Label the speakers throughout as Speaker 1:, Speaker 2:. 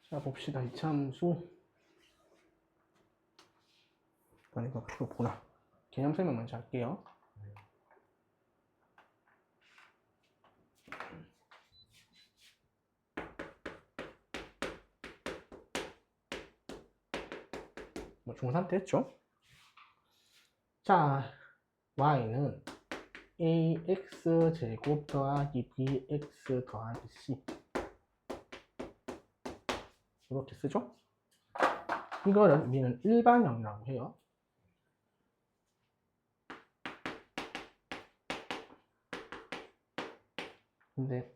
Speaker 1: 자, 봅시다. 이차함수. 이거 필요 없구나. 개념 설명 먼저 할게요. 중3 때 했죠? 자, y는 ax 제곱 더하기 bx 더하기 c 이렇게 쓰죠? 이거를 우리는 일반형이라고 해요. 근데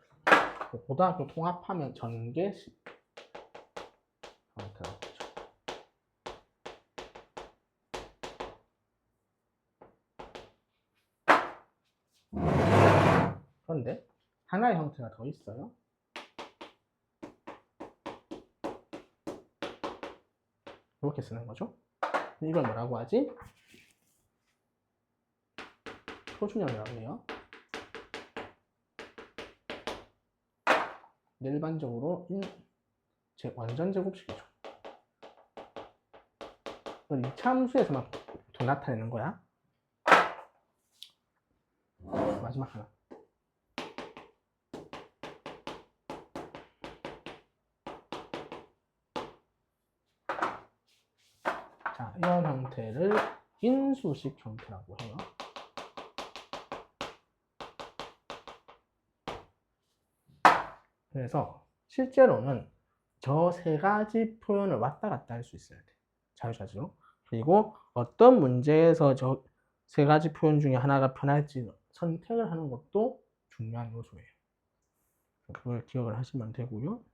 Speaker 1: 고등학교 통합하면 전개식 형태라고 하죠. 그런데 하나의 형태가 더 있어요. 이렇게 쓰는 거죠. 이걸 뭐라고 하지? 표준형이라고 해요. 일반적으로 완전 제곱식이죠. 이걸 이차함수에서만 나타내는 거야. 마지막 하나. 자, 이런 형태를 인수식 형태라고 해요. 그래서 실제로는 저 세 가지 표현을 왔다 갔다 할 수 있어야 돼. 자유자재로. 그리고 어떤 문제에서 저 세 가지 표현 중에 하나가 편할지 선택을 하는 것도 중요한 요소예요. 그걸 기억을 하시면 되고요.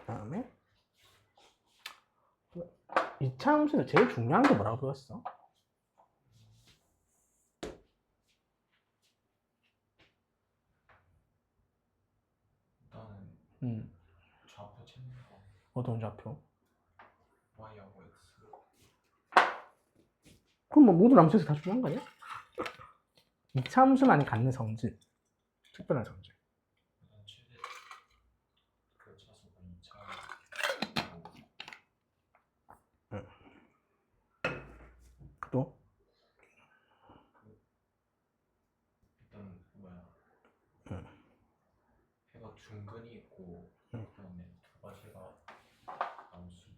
Speaker 1: 다음에 이차함수에서 제일 중요한 게 뭐라고 배웠어?
Speaker 2: 일단은 좌표 찾는 거.
Speaker 1: 어떤 좌표?
Speaker 2: y하고 x.
Speaker 1: 그럼 뭐 모든 함수에서 다 중요한 거 아니야? 이차함수만이 갖는 성질, 특별한 성질.
Speaker 2: 일단 최대 그 차수가 2차.
Speaker 1: 또
Speaker 2: 일단 뭐야? 해가 중근이 있고 그다음에 두 가지가 암수.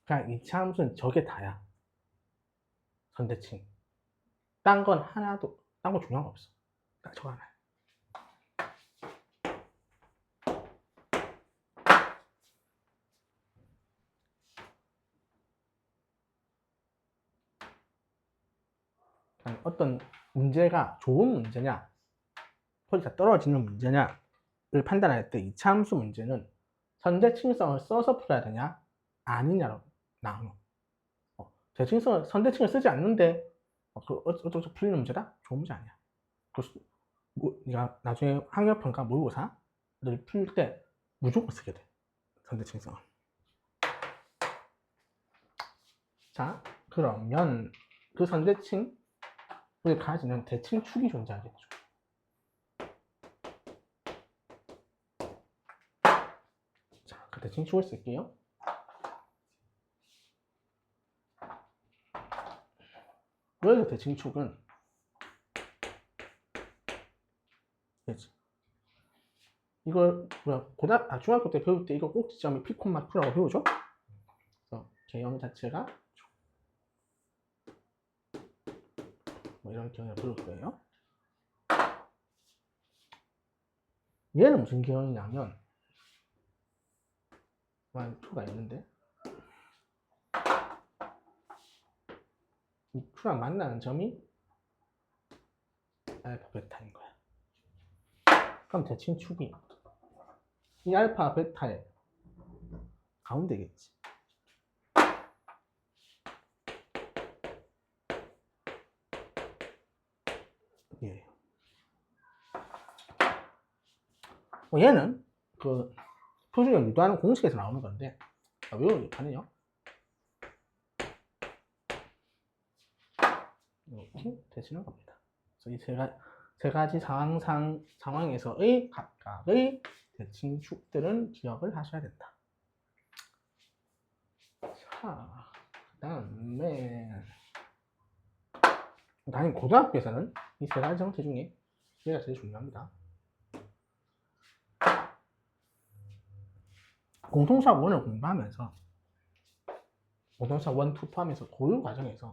Speaker 1: 그냥 이차함수는 저게 다야. 선대칭. 딴 건 하나도, 딴 거 중요한 거 없어. 딱 저거 하나. 어떤 문제가 좋은 문제냐, 퀄리티가 떨어지는 문제냐를 판단할 때 이차함수 문제는 선대칭성을 써서 풀어야 되냐, 아니냐로 나눠. 선대칭을 쓰지 않는데 어쩌고 풀리는 문제다? 좋은 문제 아니야. 네가 나중에 학력평가 모의고사를 풀 때 무조건 쓰게 돼. 선대칭성을. 자, 그러면 그 선대칭을 가지는 대칭축이 존재하겠죠. 자, 그 대칭축을 쓸게요. 여기서 대칭축은 이걸 중학교 때 배울 때 이거 꼭지점이 P, Q라고 배우죠? 그래서 개형 자체가 뭐 이런 개형을 배울 거예요. 얘는 무슨 개형이냐면 Q가 있는데 이 Q랑 만나는 점이 알파 베타인 거야. 그럼 대칭축이 이 알파 베타의 가운데겠지. 예. 얘는 그 표준을 유도하는 공식에서 나오는 건데 외우는 못하네요. 이렇게 되시는 겁니다. 그래서 이 세 가지 상황에서의 각각의 대칭축들은 기억을 하셔야 된다. 자, 그다음에 당연히 고등학교에서는 이 세 가지 형태 중에 얘가 제일 중요합니다. 공통수학 1을 공부하면서 공통수학 1, 2 포함해서 고유 과정에서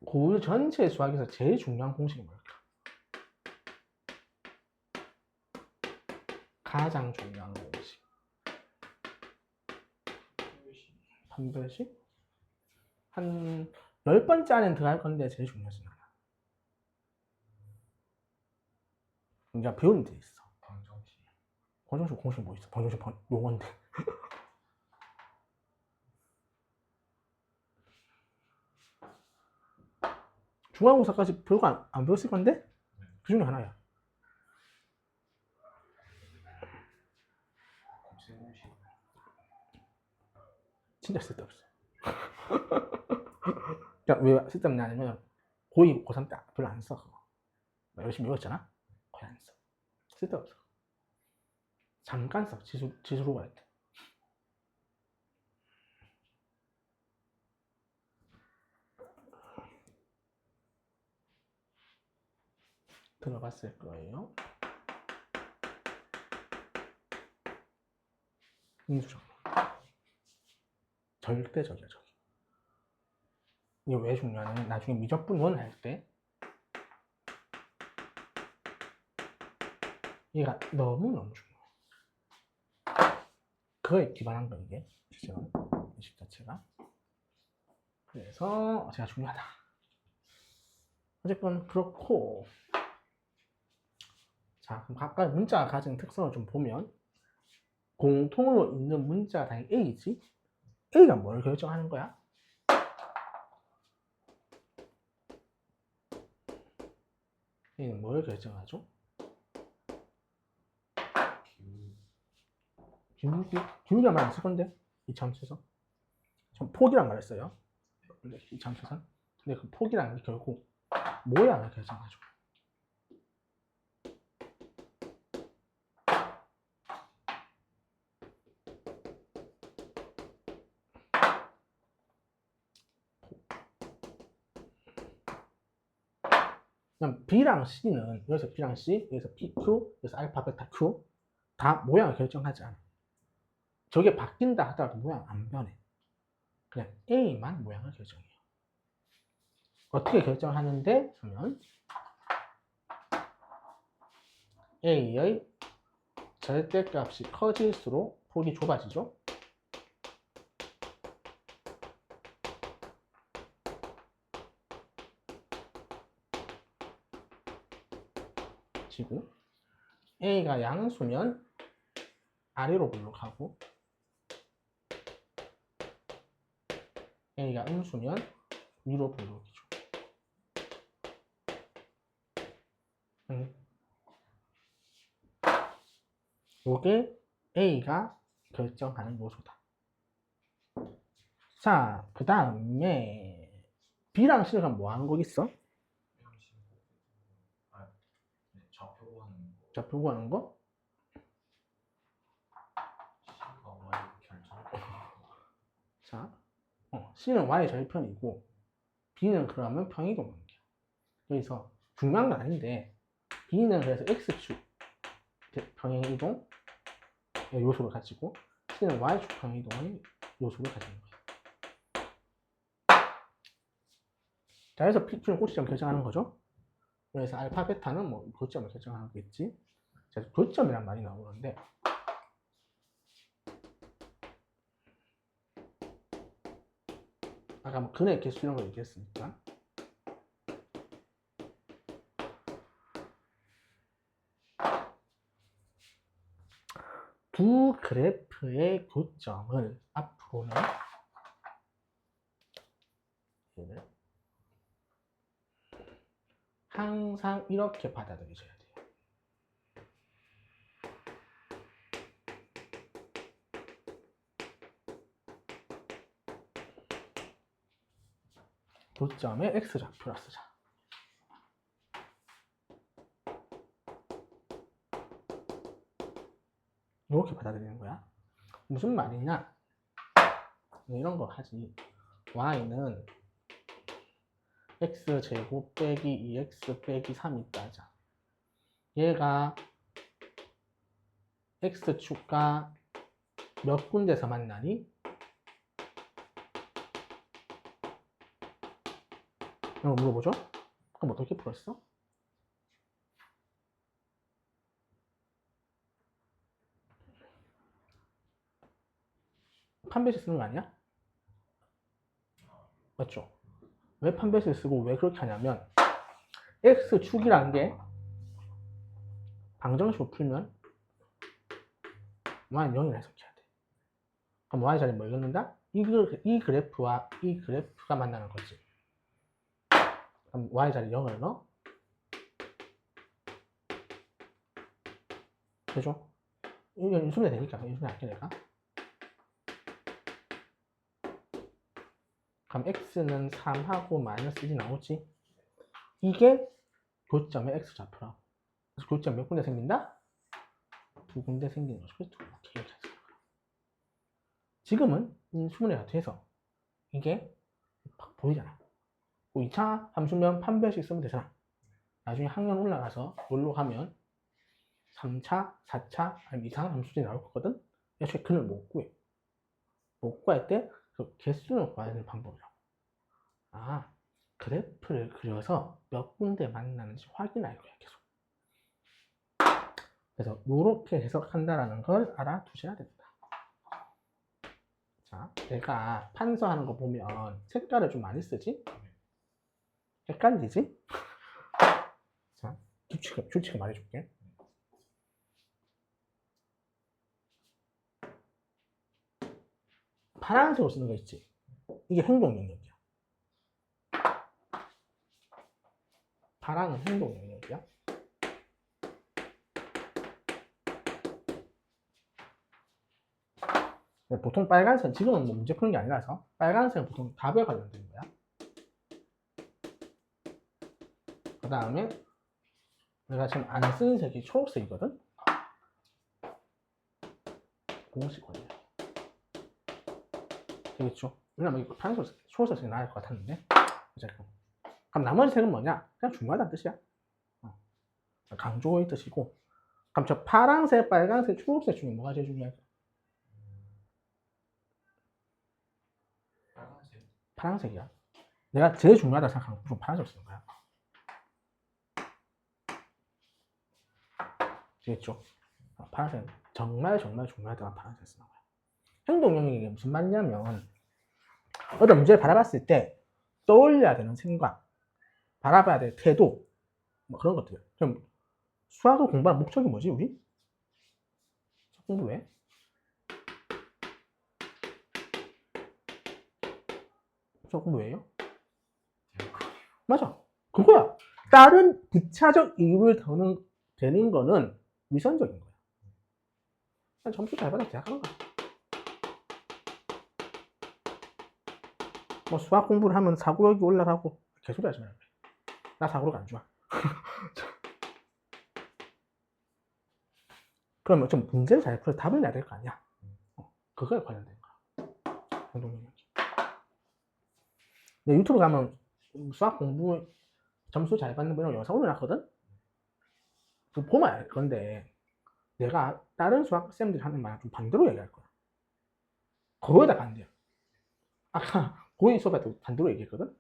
Speaker 1: 고유 전체 수학에서 제일 중요한 공식이 뭘까? 가장 중요한 공식. 판별식? 한 10번째 안에 들어갈 건데 제일 중요하진 않아. 이제 배우는 데 있어. 방정식 공식 뭐 있어? 방정식 용어인데. 중간고사까지 별거 안 배웠을 건데? 그 중에 하나야. 진짜 쓸데없어. 그러니까 왜 쓸데없냐면 고2, 고3 때 별로 안 써. 그거. 열심히 외웠잖아? 거의 안 써. 쓸데없어. 잠깐 써. 지수로 갈 때. 들어봤을 거예요. 인수정. 절대적이야, 저기. 이게 왜 중요하냐면 나중에 미적분원 할 때 얘가 너무너무 중요해. 그거에 기반한 거 이게 실제로 이 식 자체가. 그래서 제가 중요하다. 어쨌건 그렇고, 자 그럼 각각 문자가 가진 특성을 좀 보면 공통으로 있는 문자가 당연히 A지. A가 뭘 결정하는 거야? A는 뭘 결정하죠? 기울이란 말 안 쓸 건데 이 참수에서 전 폭이란 말을 써요. 이 참수에서. 근데 그 폭이란 게 결국 모양을 결정하죠. 그럼 B랑 C는 여기서 B랑 C, 여기서 PQ, 여기서 알파, 베타, Q 다 모양을 결정하지 않아. 저게 바뀐다 하더라도 모양 안 변해. 그냥 A만 모양을 결정해요. 어떻게 결정하는데? 그러면 A의 절대값이 커질수록 폭이 좁아지죠. 지고 A가 양수면 아래로 볼록하고 A가 음수면 위로 볼록이죠. 이게 A가 결정하는 요소다. 자, 그 다음에 B랑 C랑 뭐 하는 거 있어? 좌표 구하는 거? 자, C는 Y의 절편이고 B는 그러면 평이동관계야. 여기서 중요한 건 아닌데 B는 그래서 X축 평행이동 요소를 가지고 C는 Y축 평행이동의 요소를 가지는 거야. 자, 그래서 PQ는 꼭지점 결정하는 거죠. 그래서 알파, 베타는 뭐 교점을 결정하는 거겠지. 자, 교점이란 말이 나오는데 아까 뭐 근의 개수 이런 거 얘기했으니까 두 그래프의 교점을 앞으로는 항상 이렇게 받아들이셔야 돼요. 교점의 x좌표라 쓰자. 이렇게 받아들이는 거야. 무슨 말이냐? 이런 거 하지. y는 x제곱 빼기 2x 빼기 3이 있다 하자. 얘가 x축과 몇 군데서 만나니? 이거 물어보죠? 그럼 어떻게 풀었어? 판별식 쓰는 거 아니야? 맞죠? 왜 판별식 쓰고 왜 그렇게 하냐면 x축이라는 게 방정식으로 풀면 y는 0이라 해석해야 돼. 그럼 y 자리 뭐 읽는다? 이 그래프와 이 그래프가 만나는 거지. 그럼 y 자리 0을 넣어? 되죠? 이거 인수분해 되니까 인수분해 할게 내가. 그럼 x는 3하고 마이너스 1이 나오지. 이게 교점의 x좌표라고. 그래서 교점 몇 군데 생긴다? 2군데 생기는 거죠. 그래서 이렇게 해서. 지금은 인수분해가 돼서 이게 팍 보이잖아. 2차 함수면 판별식 쓰면 되잖아. 나중에 학년 올라가서 놀러 가면 3차, 4차, 아니면 이상한 함수들이 나올 거거든? 애초에 그걸 못 구해. 못 구할 때 그 개수를 구해야 되는 방법이라고. 아, 그래프를 그려서 몇 군데 만나는지 확인할 거야, 계속. 그래서 이렇게 해석한다라는 걸 알아두셔야 됩니다. 자, 내가 판서하는 거 보면 색깔을 좀 많이 쓰지? 헷갈리지? 자, 규칙을 말해줄게. 파란색으로 쓰는 거 있지? 이게 행동 영역이야. 파랑은 행동 영역이야. 보통 빨간색, 지금은 뭐 문제 푸는 게 아니라서 빨간색은 보통 답에 관련된 거야. 그 다음에 내가 지금 안 쓰는 색이 초록색이거든? 공식 관련. 되겠죠? 왜냐면 이거 파란색, 초록색이 나을 것 같았는데. 어쨌든. 그럼 나머지 색은 뭐냐? 그냥 중요하다는 뜻이야. 강조의 뜻이고. 그럼 저 파란색, 빨간색, 초록색 중에 뭐가 제일 중요해?
Speaker 2: 빨간색.
Speaker 1: 파란색이야. 내가 제일 중요하다 생각하는 건 파란색을 쓰는 거야. 되겠죠? 파란색은 정말 중요하다가 파란색을 쓰는 거야. 행동 영역이 무슨 말이냐면 어떤 문제를 바라봤을 때 떠올려야 되는 생각, 바라봐야 될 태도, 뭐 그런 것들. 그럼 수학을 공부하는 목적이 뭐지, 우리? 공부 왜? 수학 공부 왜요? 맞아. 그거야. 다른 부차적 이유를 더는 되는 거는 위선적인 거야. 그냥 점수 잘 받아서 대학 가는 거야. 뭐 수학 공부를 하면 사고력이 올라가고 개소리 하지 말고. 나 사고력 안 좋아. 그러면 좀 문제를 잘 풀어 답을 내야 될 거 아니야. 그거에 관련된 거야. 행동영역. 내 유튜브 가면 수학 공부 점수 잘 받는 이런 영상 올려놨거든? 그거 보면 알 건데 내가 다른 수학생들이 하는 말랑 좀 반대로 얘기할 거야. 거의 다 반대야. 아까 고인 수업에도 반대로 얘기했거든?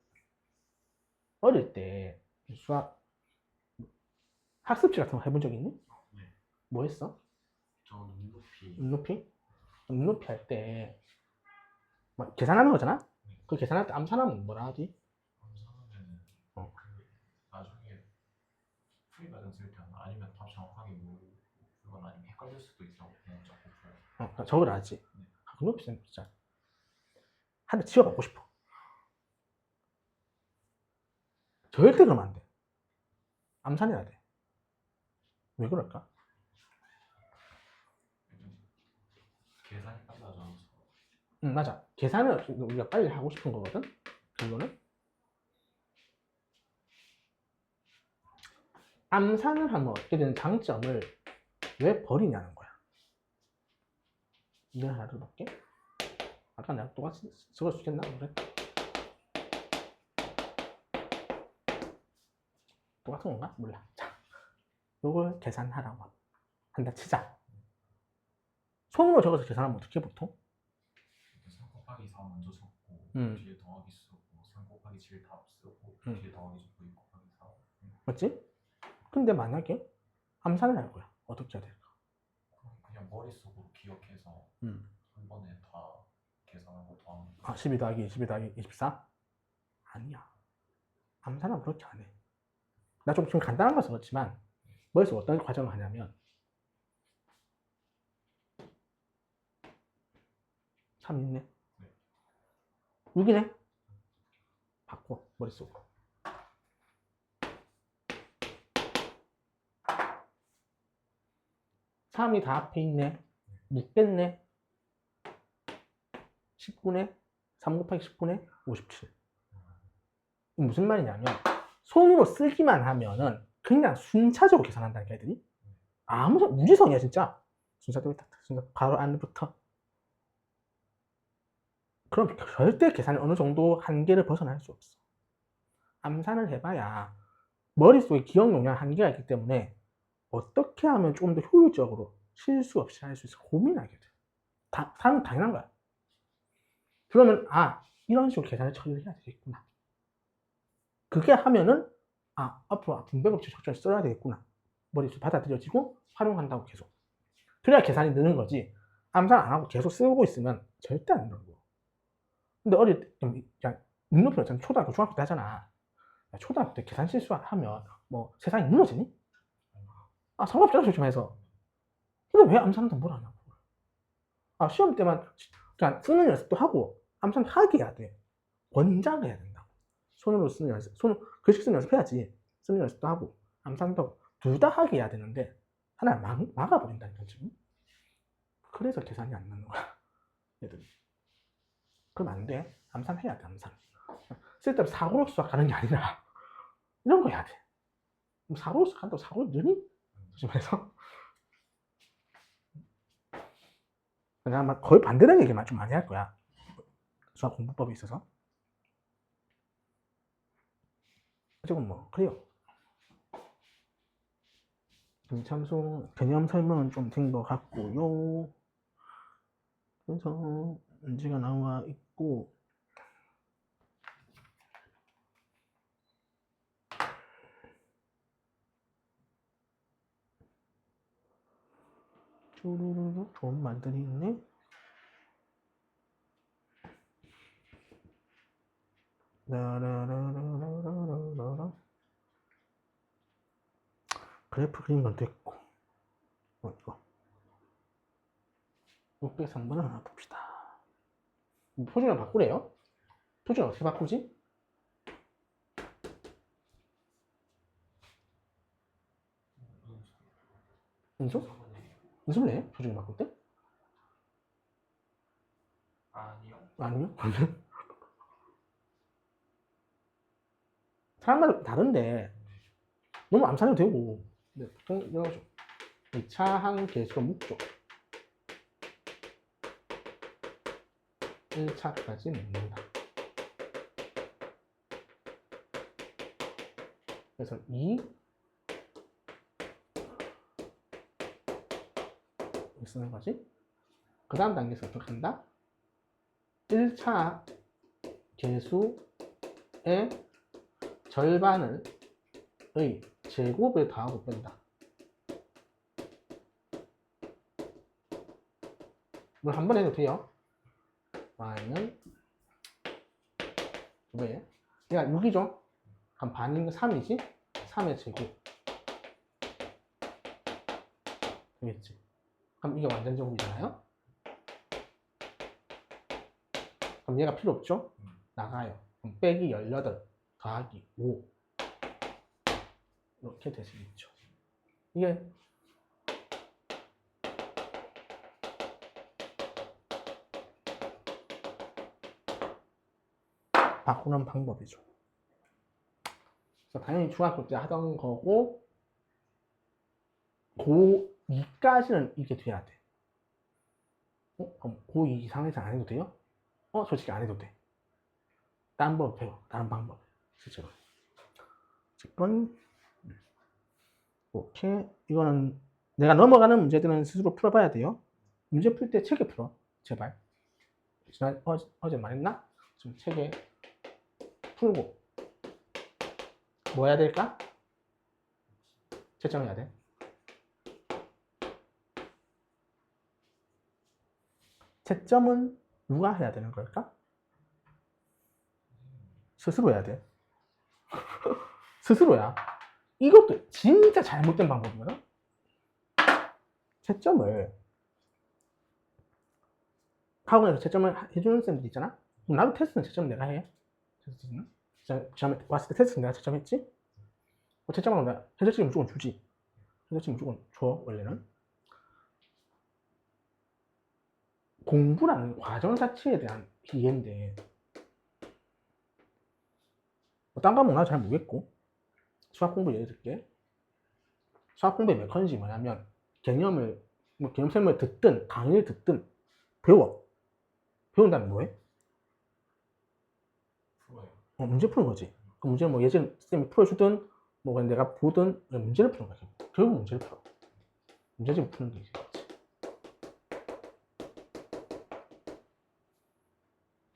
Speaker 1: 어릴 때 수학 학습지 같은 거 해본 적 있니?
Speaker 2: 네.
Speaker 1: 뭐 했어?
Speaker 2: 저 눈높이.
Speaker 1: 눈높이? 눈높이 할 때 계산하는 거잖아? 그 계산할 때 암산하면 뭐라 하지?
Speaker 2: 감사하면
Speaker 1: 어.
Speaker 2: 그 나중에 풀이 과정 쓸 때는 아니면 답 정확하게 모르거나 아니면 헷갈릴 수도 있다고 그냥 자꾸 풀어요.
Speaker 1: 저걸 하지. 눈높이 진짜 한 대 치워받고 싶어. 절대 그러면 안 돼. 암산해야 돼. 왜 그럴까?
Speaker 2: 계산이 빨라져서.
Speaker 1: 맞아. 계산을 우리가 빨리 하고 싶은 거거든? 결론은. 암산을 하면 얻게 되는 장점을 왜 버리냐는 거야. 이걸 하나 들어볼게. 아까 내가 똑같이 적을 수 있겠나? 그래? 똑같은 건가? 몰라. 자, 요걸 계산하라고 한다 치자. 손으로 적어서 계산하면 어떻게 보통?
Speaker 2: 3 곱하기 4 먼저 적고
Speaker 1: 음.
Speaker 2: 뒤에 더하기 쓰고 3 곱하기 7 답 쓰고
Speaker 1: 음.
Speaker 2: 뒤에 더하기 적고 2 곱하기 4
Speaker 1: 맞지? 근데 만약에 암산을 할 거야. 어떻게 해야 될까?
Speaker 2: 그냥 머릿속으로 기억해서 한 번에 다 계산하고 더하면
Speaker 1: 아, 12 더하기 12 더하기 24? 아니야. 암산은 그렇게 안 해. 나 좀 간단한 거 썼지만 머릿속 어떤 과정을 하냐면 3 있네. 6이네. 바꿔 머릿속으로. 3이 다 앞에 있네. 묻겠네. 19네. 3 곱하기 19네. 57. 무슨 말이냐면 손으로 쓰기만 하면은 그냥 순차적으로 계산한다니까 애들이. 아무 무지성이야 진짜. 순차적으로 바로 안부터. 그럼 절대 계산이 어느 정도 한계를 벗어날 수 없어. 암산을 해봐야 머릿속에 기억 용량 한계가 있기 때문에 어떻게 하면 조금 더 효율적으로 실수 없이 할 수 있어 고민하게 돼. 당연한 거야. 그러면 이런 식으로 계산을 처리를 해야 되겠구나. 그게 하면은 앞으로 분배법칙 적절히 써야 되겠구나. 머릿속에 받아들여지고 활용한다고 계속. 그래야 계산이 느는 거지. 암산 안 하고 계속 쓰고 있으면 절대 안 늘고. 근데 어릴 때 그냥 눈높이로 초등학교, 중학교 때 하잖아. 초등학교 때 계산 실수하면 뭐 세상이 무너지니? 상관없잖아 솔직히 말해서. 근데 왜 암산한테 뭘 하냐고. 시험 때만 그냥 쓰는 연습도 하고 암산 하게 해야 돼. 권장을 해야 된다고. 손으로 쓰는 연습, 글씨 쓰는 연습해야지. 쓰는 연습도 하고 암산도 하고 둘 다 하게 해야 되는데 하나를 막아버린다니까 지금. 그래서 계산이 안 나는 거야 얘들이. 그럼 안 돼. 암산 해야 돼. 암산. 쓸데없이 사고로 수학하는 게 아니라 이런 거 해야 돼. 사고로 수학한다고 사고로 느니? 솔직히 말해서. 내가 거의 반대되는 얘기만 좀 많이 할 거야. 수학 공부법에 있어서. 지금 뭐 그래요. 참수 개념 설명은 좀 된 것 같고요. 그래서 문제가 나와 있고 쭈루루루 좋은 말들이 있네. 라라라라라라라라. 그래프 그린 건 됐고 이거 603번을 하나 봅시다. 표준을 바꾸래요? 표준을 어떻게 바꾸지? 인수? 인수를 해? 표준을 바꿀 때?
Speaker 2: 아니요.
Speaker 1: 아니요? 사람마다 다른데 너무 암산해도 되고. 네, 보통 이런 거죠. 2차 항계수가 묻죠. 1차까지 묻는다. 그래서 2 쓰는 거지. 그 다음 단계에서 어떻게 한다? 1차 계수의 절반을 제곱을 더하고 뺀다. 이걸 한 번 해도 돼요. y는 2배. 얘가 6이죠? 그럼 반인 3이지? 3의 제곱. 되겠지? 그럼 이게 완전 제곱이잖아요? 그럼 얘가 필요 없죠? 나가요. 그럼 빼기 18 더하기 5 이렇게 되시겠죠. 이게 바꾸는 방법이죠. 그래서 당연히 중학교 때 하던 거고 고2까지는 이게 돼야 돼. 그럼 고2 이상에서 안 해도 돼요? 솔직히 안 해도 돼. 다른 법 배워. 다른 방법. 실제로. 어쨌건 오케이. 이거는 내가 넘어가는 문제들은 스스로 풀어봐야 돼요. 문제 풀 때 책에 풀어. 제발. 지난 어제 말했나? 지금 책에 풀고 뭐 해야 될까? 채점해야 돼. 채점은 누가 해야 되는 걸까? 스스로 해야 돼. 스스로야. 이것도 진짜 잘못된 방법이거든. 채점을 학원에서 채점을 해주는 쌤들 있잖아. 그럼 나도 테스트는 채점 내가 해. 테스트는 시험에 왔을 때 테스트 내가 채점했지. 채점하고 내가 해설지 무조건 주지. 해설지 무조건 줘. 원래는 공부라는 과정 자체에 대한 이해인데 딴 과목 나도 잘 모르겠고 수학 공부 예를 들게. 수학 공부의 메커니즘이 뭐냐면 개념을 개념 설명을 듣든 강의를 듣든 배워. 배운 다음에 뭐해?
Speaker 2: 풀어요.
Speaker 1: 문제 푸는 거지. 그 문제는 뭐 예전 쌤이 풀어주든 뭐 내가 보든 문제를 푸는 거지. 결국 문제를 풀어. 문제집을 푸는 게 이제 그렇지.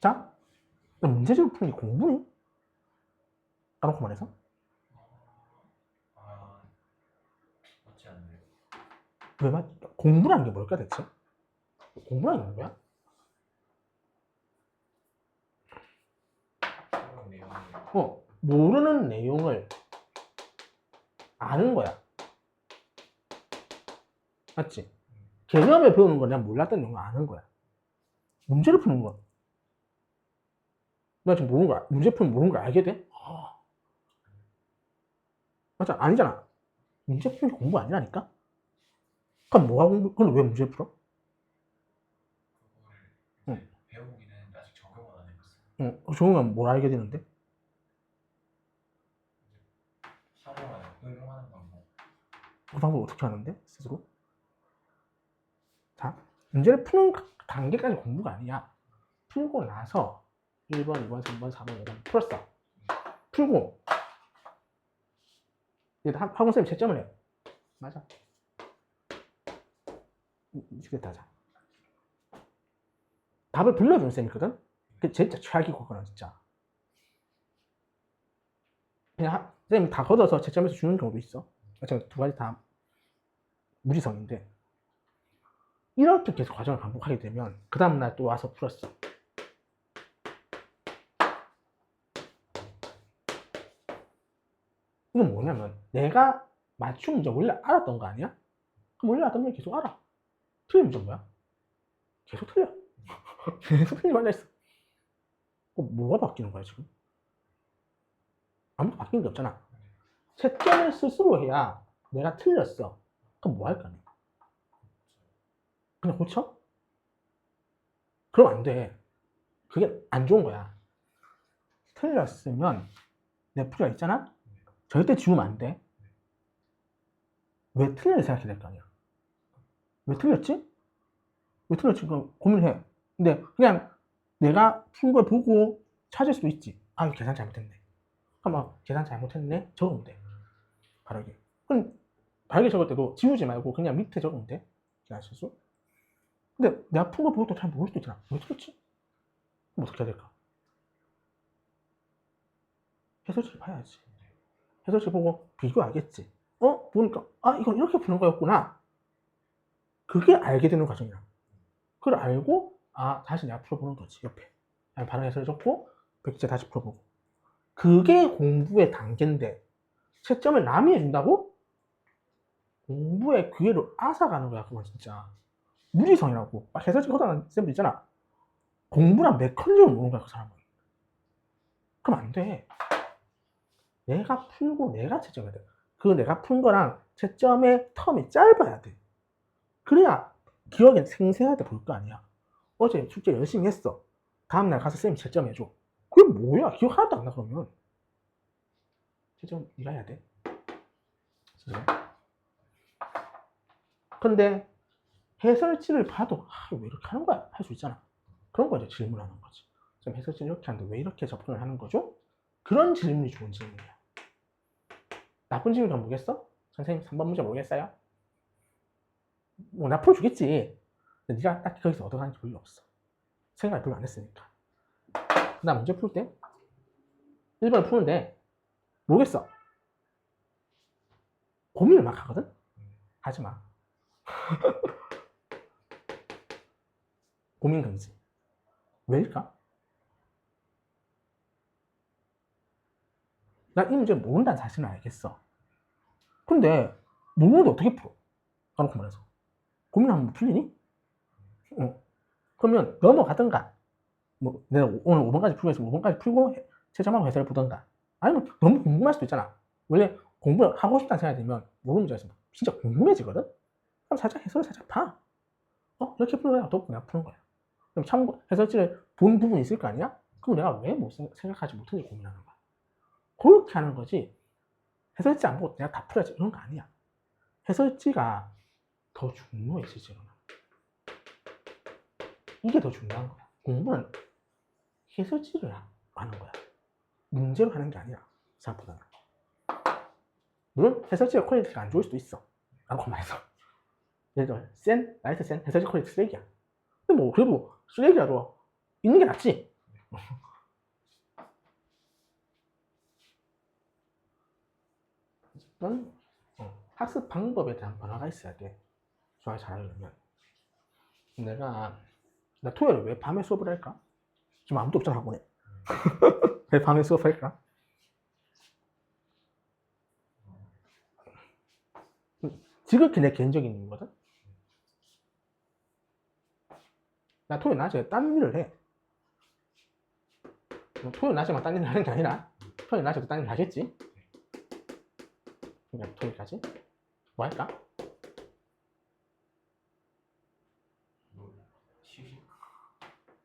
Speaker 1: 자, 문제집을 푸는 게 공부니? 까놓고 말해서?
Speaker 2: 맞지 않나요?
Speaker 1: 왜 공부라는 게 뭘까 대체? 공부라는 게 뭐야?
Speaker 2: 새로운 내용을
Speaker 1: 모르는 내용을 아는 거야. 맞지? 개념을 배우는 건 내가 몰랐던 내용을 아는 거야. 문제를 푸는 건 나 지금 모르는 거야. 문제 풀면 모르는 걸 알게 돼? 맞아, 아니잖아. 문제 푸는 게 공부 아니라니까? 그럼 뭐가 공부, 그럼 왜 문제 풀어?
Speaker 2: 그거를 배우기는 아직 적용은 안 해봤어요.
Speaker 1: 적으면 뭘 알게 되는데?
Speaker 2: 활용하는, 응용하는 방법.
Speaker 1: 그 방법 어떻게 하는데? 스스로? 자, 문제를 푸는 단계까지 공부가 아니야. 풀고 나서 1번, 2번, 3번, 4번, 5번 풀었어. 풀고 이제 학원쌤이 채점을 해. 맞아. 이렇게 따자. 답을 불러주는 쌤이거든? 그 진짜 최악이고, 그거는 진짜. 그냥 쌤이 다 걷어서 채점해서 주는 경우도 있어. 제가 두 가지 다 무지성인데. 이렇게 계속 과정을 반복하게 되면, 그 다음날 또 와서 풀었어. 이건 뭐냐면, 내가 맞춤 문제 원래 알았던 거 아니야? 그럼 원래 알았던 문제 계속 알아. 틀린 문제 뭐야? 계속 틀려. 계속 틀리고 앉아있어. 뭐가 바뀌는 거야, 지금? 아무것도 바뀐 게 없잖아. 채점을 스스로 해야 내가 틀렸어. 그럼 뭐 할까? 그냥 고쳐? 그럼 안 돼. 그게 안 좋은 거야. 틀렸으면 내 풀이가 있잖아? 절대 지우면 안 돼. 왜 틀렸는지 생각해야 될 거 아니야. 왜 틀렸지? 왜 틀렸지? 그럼 고민해. 근데 그냥 내가 푼 걸 보고 찾을 수도 있지. 아, 이거 계산 잘못했네. 그럼 계산 잘못했네? 적으면 돼. 바르게. 그럼 바르게 적을 때도 지우지 말고 그냥 밑에 적으면 돼. 계산 실수. 근데 내가 푼 거 보고 또 잘 모를 수도 있잖아. 왜 틀렸지? 그럼 어떻게 해야 될까? 해설지를 봐야지. 해설지 보고 비교하겠지. 보니까 이건 이렇게 푸는 거였구나. 그게 알게 되는 과정이야. 그걸 알고 다시 내가 풀어보는 거지. 옆에 바른 해설 적고 백제 다시 풀어보고. 그게 공부의 단계인데 채점을 남이 해준다고? 공부의 기회를 앗아가는 거야. 그건 진짜 무지성이라고. 해설지 허다한 쌤들 있잖아. 공부랑 메커니즘을 모르는 거야, 그 사람은. 그럼 안 돼. 내가 풀고 내가 채점해야 돼. 그 내가 푼 거랑 채점의 텀이 짧아야 돼. 그래야 기억에 생생하게 볼 거 아니야. 어제 숙제 열심히 했어. 다음날 가서 쌤이 채점해줘. 그게 뭐야? 기억 하나도 안 나, 그러면. 채점 네가 해야 돼. 근데 해설지를 봐도 왜 이렇게 하는 거야? 할 수 있잖아. 그런 거 이제 질문하는 거지. 좀 해설지를 이렇게 하는데 왜 이렇게 접근을 하는 거죠? 그런 질문이 좋은 질문이야. 나쁜 질문이 모르겠어? 선생님 3번 문제 모르겠어요? 뭐 나 풀어주겠지. 근데 네가 딱 거기서 얻어가는 게 별로 없어. 생각을 별로 안 했으니까. 나 문제 풀 때 1번을 푸는데 모르겠어. 고민을 막 하거든? 하지 마. 고민 금지. 왜일까? 나 이 문제 모른다는 사실은 알겠어. 근데 모르는데 어떻게 풀어? 까놓고 말해서. 고민하면 풀리니? 그러면 넘어가든가. 뭐 내가 오늘 5번까지 풀고 해서 5번까지 풀고 최점하고 해설을 보던가. 아니면 너무 궁금할 수도 있잖아. 원래 공부를 하고 싶다는 생각이 들면 모르는 문제가 있으면 진짜 궁금해지거든? 그럼 살짝 해설을 살짝 봐. 이렇게 푸는 거야. 어떻게 내가 푸는 거야. 그럼 참고 해설지를 본 부분이 있을 거 아니야? 그럼 내가 왜 못 생각하지 못했는지 고민하는 거야. 그렇게 하는 거지. 해설지 안 보고 내가 다 풀어야지 이런 거 아니야. 해설지가 더 중요해 실제로는. 이게 더 중요한 거야. 공부는 해설지를 하는 거야. 문제로 하는 게 아니야. 생각보다는. 물론 해설지가 퀄리티가 안 좋을 수도 있어. 라고 말해서. 예를 들어 라이트 센 해설지 퀄리티 쓰레기야. 근데 뭐 그래도 쓰레기라도 있는 게 낫지. 어쨌든 학습 방법에 대한 변화가 있어야 돼. 수학을 잘하려면. 나 토요일에 왜 밤에 수업을 할까? 지금 아무도 없잖아 학원에. 왜 밤에 수업할까? 지극히 내 개인적인 이유거든. 나 토요일 낮에 딴 일을 해. 토요일 낮에만 딴 일을 하는 게 아니라 토요일 낮에도 딴 일을 하겠지. 그러니까 토요일까지 뭐 할까?
Speaker 2: 휴식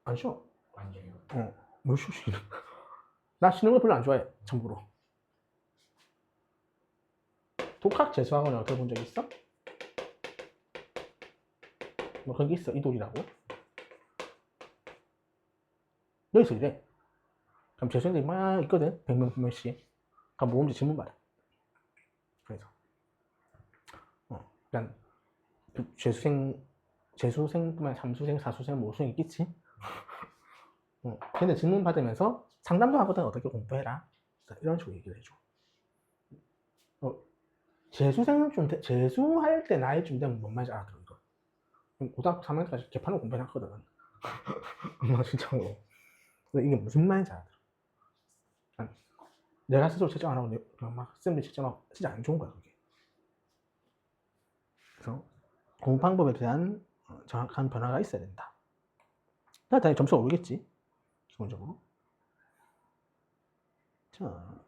Speaker 1: 안 쉬어.
Speaker 2: 안 쉬어요.
Speaker 1: 뭘 쉬는? 나 쉬는 거 별로 안 좋아해. 참고로. 독학 재수학원을 어떻게 본 적 있어? 뭐 그런 게 있어. 이독이라고. 여기서 이래. 그럼 재수생들이 막 있거든. 100명, 100명씩. 그럼 모범지 질문 받아. 그래서. 그냥 재수생뿐만 삼수생, 사수생, 모수생 있겠지. 걔네 질문 받으면서 상담도 하거든. 어떻게 공부해라. 이런 식으로 얘기를 해줘. 재수할 때 나이쯤 되면 뭔 말인지 알아들어. 이거. 고등학교 3학년까지 개판으로 공부해놨거든. 진짜로. 근데 이게 무슨 말인지 알아들어. 내가 스스로 채점 안 하고 그냥 막 쌤들 채점하고 진짜 안 좋은 거야 그게. 그래서 공부 방법에 대한 정확한 변화가 있어야 된다. 당연히 점수가 오르겠지 기본적으로. 자,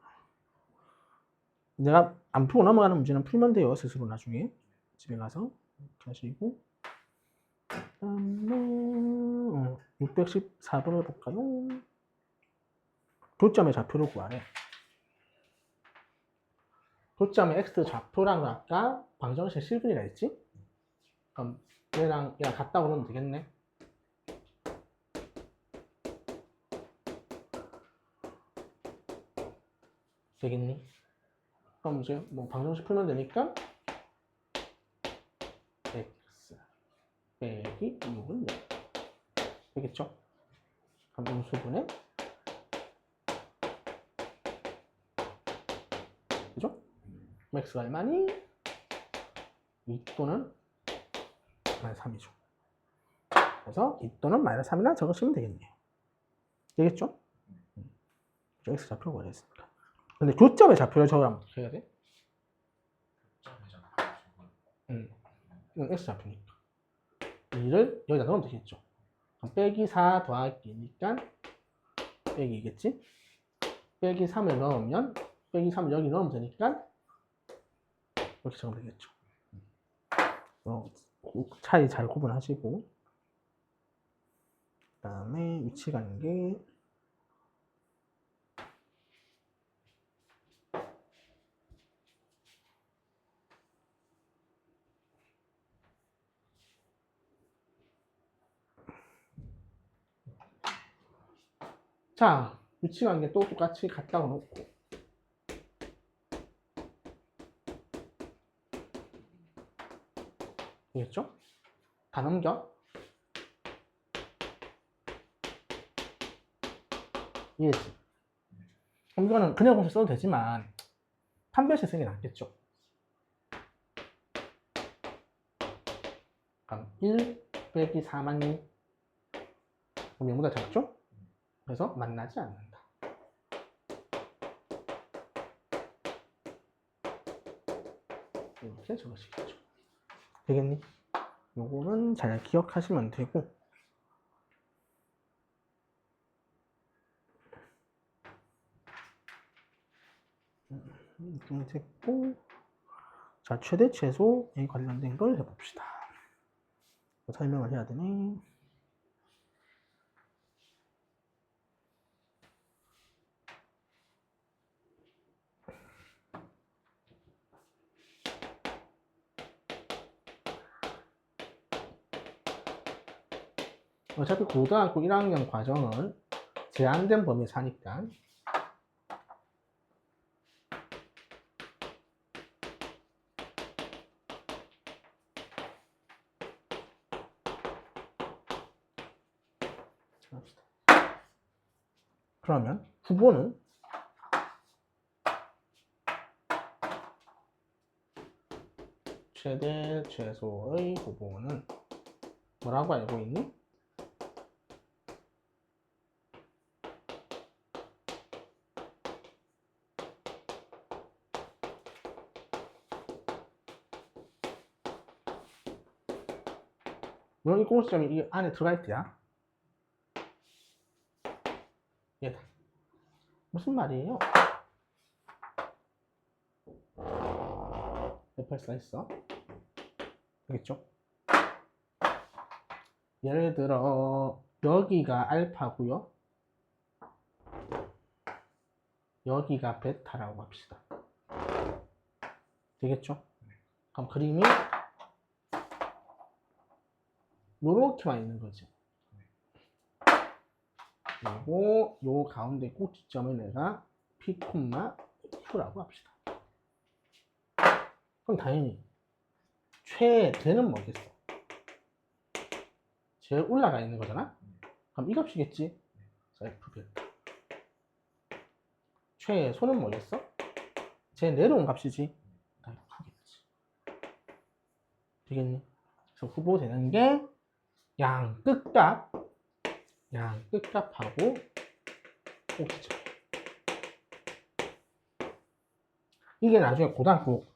Speaker 1: 내가 안 풀고 넘어가는 문제는 풀면 돼요 스스로 나중에 집에 가서 이렇게 하시고. 그다음에 614번을 볼까요? 교점의 좌표를 구하래. 교점의 x 좌표란 거 아까 방정식 실분이라 했지? 그럼 얘랑 같다 그러면 되겠네. 되겠니? 그럼 이제 뭐 방정식 풀면 되니까 x 빼기 6은 0 되겠죠? 그럼 음수분의 그죠? x가 얼마니? 2 또는 마이너스 3이죠. 그래서 2 또는 마이너스 3이라 적으시면 되겠네요. 되겠죠? x 좌표가 구하겠습니다. 근데 교점의 좌표를 적으려면 어떻게 해야 돼? 이건 x 좌표니까 2를 여기다 넣으면 되겠죠. 그럼 빼기 4 더하기니까 빼기 2겠지? 빼기 3을 넣으면 빼기 3을 여기 넣으면 되니까 이렇게 적으면 되겠죠. 차이 잘 구분하시고 그 다음에 위치 관계 자, 위치관계 또 똑같이 갖다 놓고 되겠죠? 다 넘겨. 이해지? 그럼 이거는 그냥 공식 써도 되지만 판별식 쓰는 게 낫겠죠? 그럼 1 빼기 4만 2 그럼 0보다 작죠? 그래서 만나지 않는다. 이렇게 적으시겠죠. 되겠니? 요거는 잘 기억하시면 되고 됐고 자 최대 최소에 관련된 걸 해봅시다. 설명을 해야 되네. 어차피 고등학교 1학년 과정은 제한된 범위에서 하니까 그러면 후보는 최대 최소의 후보는 뭐라고 알고 있니? 물론 이 공식점이 이 안에 들어가 있대야. 얘다. 무슨 말이에요? 옆에 써있어. 되겠죠? 예를 들어 여기가 알파고요. 여기가 베타라고 합시다. 되겠죠? 그럼 그림이 요렇게만 있는 거지. 그리고 요 가운데 꼭지점을 내가 P, Q라고 합시다. 그럼 당연히 최대는 뭐겠어? 제일 올라가 있는 거잖아? 그럼 이 값이겠지? F 베타. 최소는 뭐겠어? 제일 내려온 값이지? F겠지. 되겠니? 그래서 후보 되는 게 양 끝값하고 꼭지점. 이게 나중에 고등학교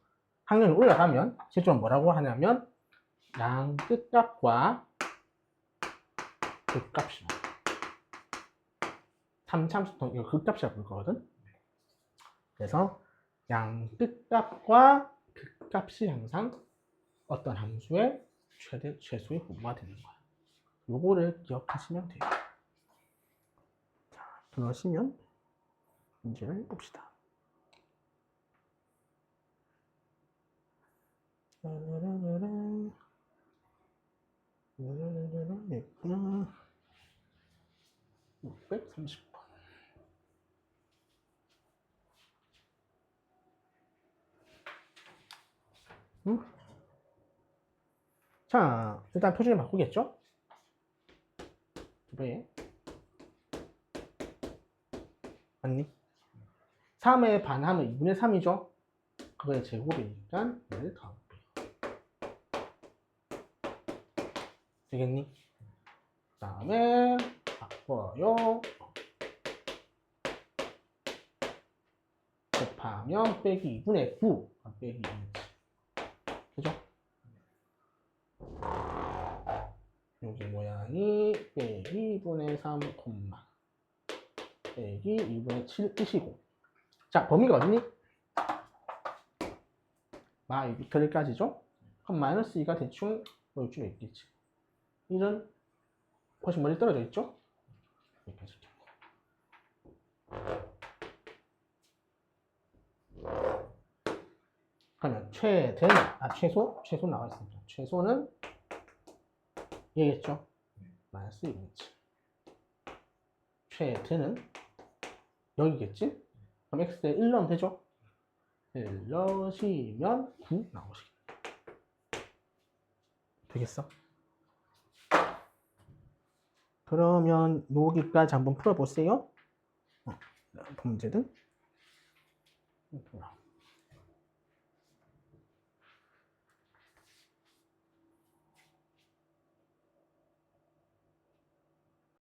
Speaker 1: 학년이 올라가면 실제로 뭐라고 하냐면 양 끝값과 극값이 나와. 3참수통 이거 극값이라고 부를 거거든. 그래서 양 끝값과 극값이 항상 어떤 함수의 최대 최소의 후보가 되는 거야. 요거를 기억하시면 돼요. 자, 그러시면 문제를 봅시다. 있구나. 630번. 자, 일단 표준을 바꾸겠죠? 2배. 맞니? 3에 반하면 2분의 3이죠? 그거의 제곱이니까 얘를 더하면 되겠니? 그 다음에 바꿔요. 곱하면 빼기 2분의 9 빼기 2분의 7 그죠? 여기 모양이 빼기 2분의 3 콤마 빼기 2분의 7 뜻이고 자 범위가 어디니? 이부터 1까지죠? 그럼 마이너스 2가 대충 올 줄 있겠지. 1은 훨씬 멀리 떨어져 있죠? 이렇게 해줄게. 그러면 최대는 최소 나와 있습니다. 최소는 얘겠죠? 마이너스 2분의 7. 최대는 여기겠지? 그럼 x에 1 넣으면 되죠? 1 넣으시면 9 나오시겠다. 되겠어? 그러면 여기까지 한번 풀어보세요. 문제들.